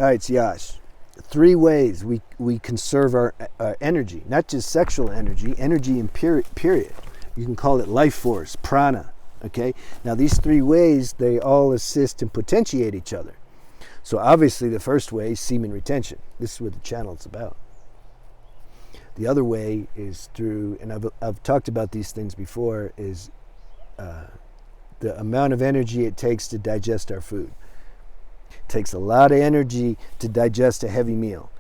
All right, it's Yash. 3 ways we conserve our energy, not just sexual energy in period. You can call it life force, prana, okay? Now these 3 ways, they all assist and potentiate each other. So obviously the first way is semen retention. This is what the channel is about. The other way is through, and I've talked about these things before, is the amount of energy it takes to digest our food. It takes a lot of energy to digest a heavy meal.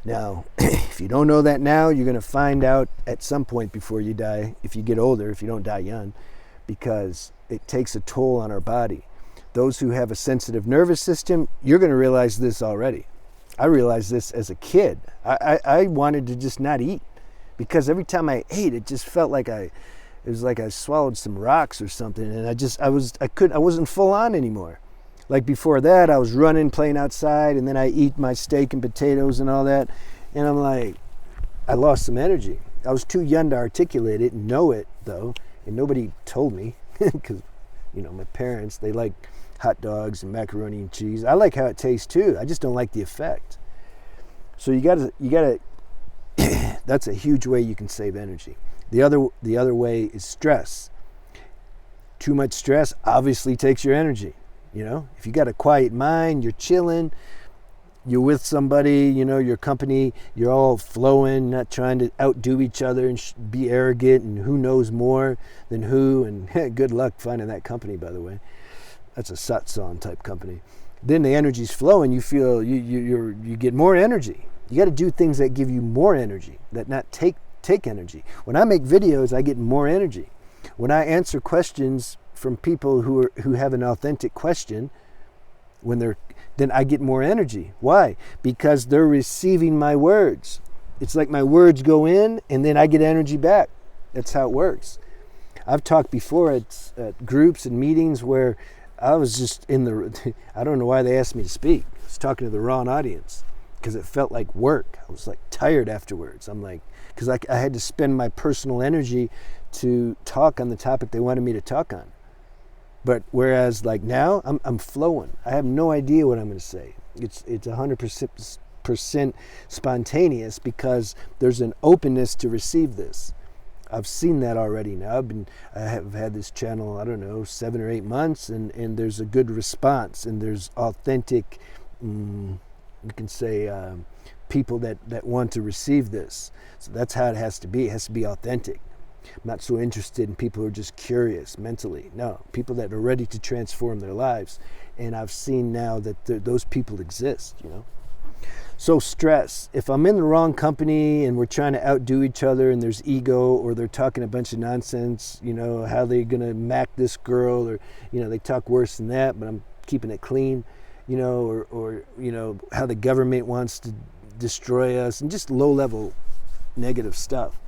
Now, if you don't know that now, you're going to find out at some point before you die, if you get older, if you don't die young, because it takes a toll on our body. Those who have a sensitive nervous system, you're going to realize this already. I realized this as a kid. I wanted to just not eat, because every time I ate, it just felt like it was like I swallowed some rocks or something, and I wasn't full on anymore. Like before that, I was running, playing outside, and then I eat my steak and potatoes and all that, and I'm like, I lost some energy. I was too young to articulate it and know it, though, and nobody told me, because, my parents, they like hot dogs and macaroni and cheese. I like how it tastes too. I just don't like the effect. So you gotta. That's a huge way you can save energy. The other way is stress. Too much stress obviously takes your energy. If you got a quiet mind, you're chilling, you're with somebody, your company, you're all flowing, not trying to outdo each other and be arrogant and who knows more than who, and good luck finding that company, by the way. That's a satsang type company. Then the energy's flowing, you feel you get more energy. You got to do things that give you more energy, that not take energy. When I make videos, I get more energy. When I answer questions from people who have an authentic question, then I get more energy. Why? Because they're receiving my words. It's like my words go in and then I get energy back. That's how it works. I've talked before at groups and meetings where I was just I don't know why they asked me to speak. I was talking to the wrong audience because it felt like work. I was like tired afterwards. I'm like, because I had to spend my personal energy to talk on the topic they wanted me to talk on. But whereas like now, I'm flowing. I have no idea what I'm going to say. It's 100% spontaneous because there's an openness to receive this. I've seen that already now. I have had this channel, I don't know, 7 or 8 months, and there's a good response, and there's authentic, you can say, people that want to receive this. So that's how it has to be. It has to be authentic. I'm not so interested in people who are just curious mentally. No, people that are ready to transform their lives. And I've seen now that those people exist, So stress. If I'm in the wrong company and we're trying to outdo each other and there's ego, or they're talking a bunch of nonsense, how they're going to mac this girl, or, they talk worse than that, but I'm keeping it clean, or how the government wants to destroy us, and just low-level negative stuff.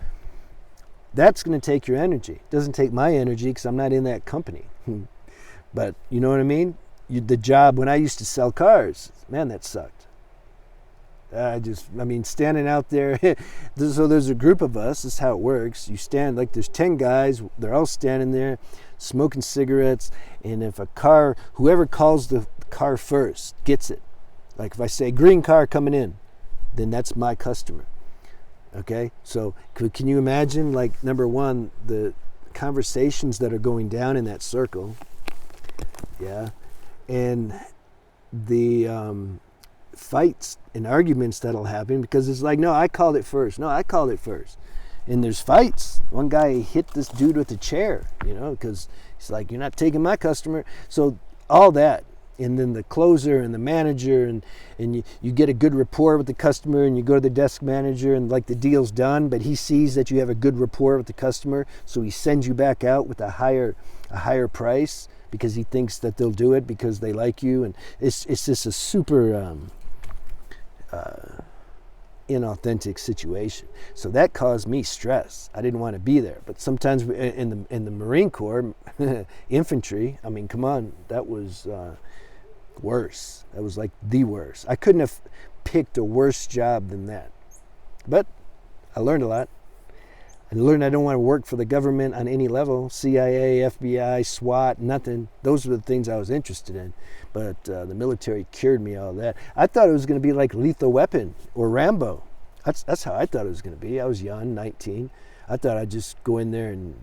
That's going to take your energy. It doesn't take my energy because I'm not in that company. But you know what I mean? The job when I used to sell cars, man, that sucked. Standing out there. So there's a group of us. This is how it works. You stand, like there's 10 guys. They're all standing there smoking cigarettes. And if whoever calls the car first gets it. Like if I say green car coming in, then that's my customer. Okay, so can you imagine, like, number one, the conversations that are going down in that circle, yeah, and the fights and arguments that'll happen because it's like, no, I called it first. No, I called it first. And there's fights. One guy hit this dude with a chair, because he's like, you're not taking my customer. So all that. And then the closer and the manager, and you get a good rapport with the customer, and you go to the desk manager, and like the deal's done, but he sees that you have a good rapport with the customer, so he sends you back out with a higher price because he thinks that they'll do it because they like you. And it's just a super inauthentic situation. So that caused me stress. I didn't want to be there. But sometimes in the Marine Corps, infantry, come on, that was worse. That was like the worst. I couldn't have picked a worse job than that. But I learned a lot. And learn I don't want to work for the government on any level, CIA, FBI, SWAT, nothing. Those were the things I was interested in. But the military cured me all that. I thought it was going to be like Lethal Weapon or Rambo. That's how I thought it was going to be. I was young, 19. I thought I'd just go in there and,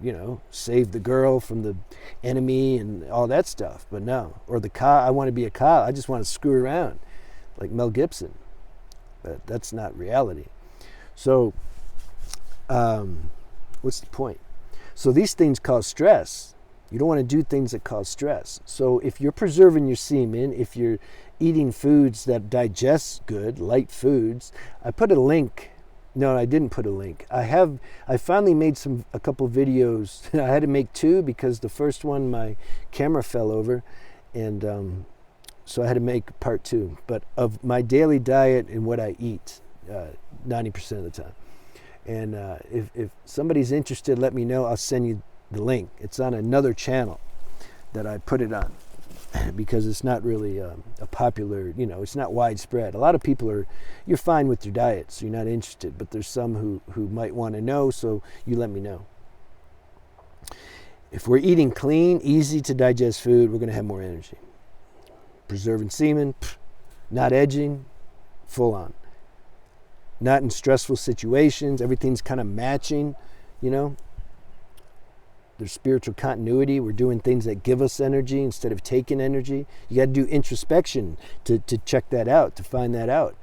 save the girl from the enemy and all that stuff. But no. Or the cop. I want to be a cop. I just want to screw around like Mel Gibson. But that's not reality. So, what's the point? So these things cause stress. You don't want to do things that cause stress. So if you're preserving your semen, if you're eating foods that digest good, light foods, I put a link. No, I didn't put a link. I finally made a couple videos. I had to make two because the first one, my camera fell over. And so I had to make part two. But of my daily diet and what I eat, 90% of the time. And if somebody's interested, let me know. I'll send you the link. It's on another channel that I put it on because it's not really a popular, it's not widespread. A lot of people you're fine with your diet, so you're not interested. But there's some who might want to know, so you let me know. If we're eating clean, easy to digest food, we're going to have more energy. Preserving semen, not edging, full on. Not in stressful situations. Everything's kind of matching, There's spiritual continuity. We're doing things that give us energy instead of taking energy. You got to do introspection to check that out, to find that out.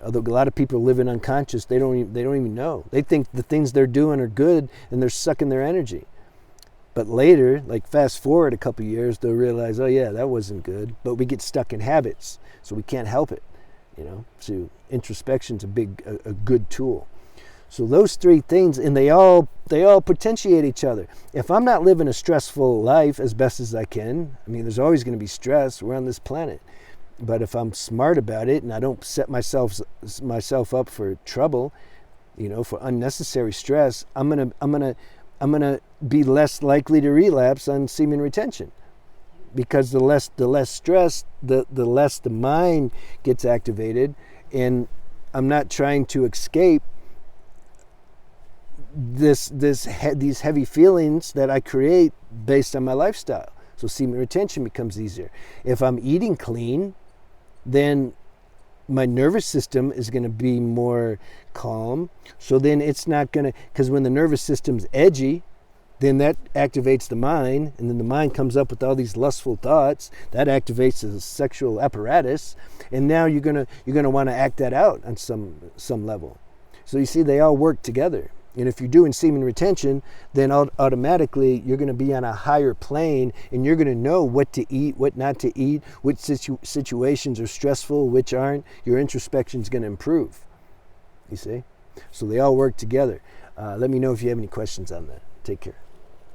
Although a lot of people are living unconscious, they don't even know. They think the things they're doing are good and they're sucking their energy. But later, like fast forward a couple of years, they'll realize, oh yeah, that wasn't good. But we get stuck in habits, so we can't help it. So introspection's a good tool. So those three things, and they all potentiate each other. If I'm not living a stressful life as best as I can, there's always going to be stress. We're on this planet. But if I'm smart about it and I don't set myself up for trouble, for unnecessary stress, I'm gonna be less likely to relapse on semen retention. Because the less stress, the less the mind gets activated, and I'm not trying to escape these heavy feelings that I create based on my lifestyle. So semen retention becomes easier. If I'm eating clean, then my nervous system is going to be more calm. So then it's not going to, because when the nervous system's edgy, then that activates the mind, and then the mind comes up with all these lustful thoughts. That activates the sexual apparatus, and now you're gonna want to act that out on some level. So you see, they all work together. And if you're doing semen retention, then automatically you're going to be on a higher plane, and you're going to know what to eat, what not to eat, which situations are stressful, which aren't. Your introspection is going to improve. You see? So they all work together. Let me know if you have any questions on that. Take care.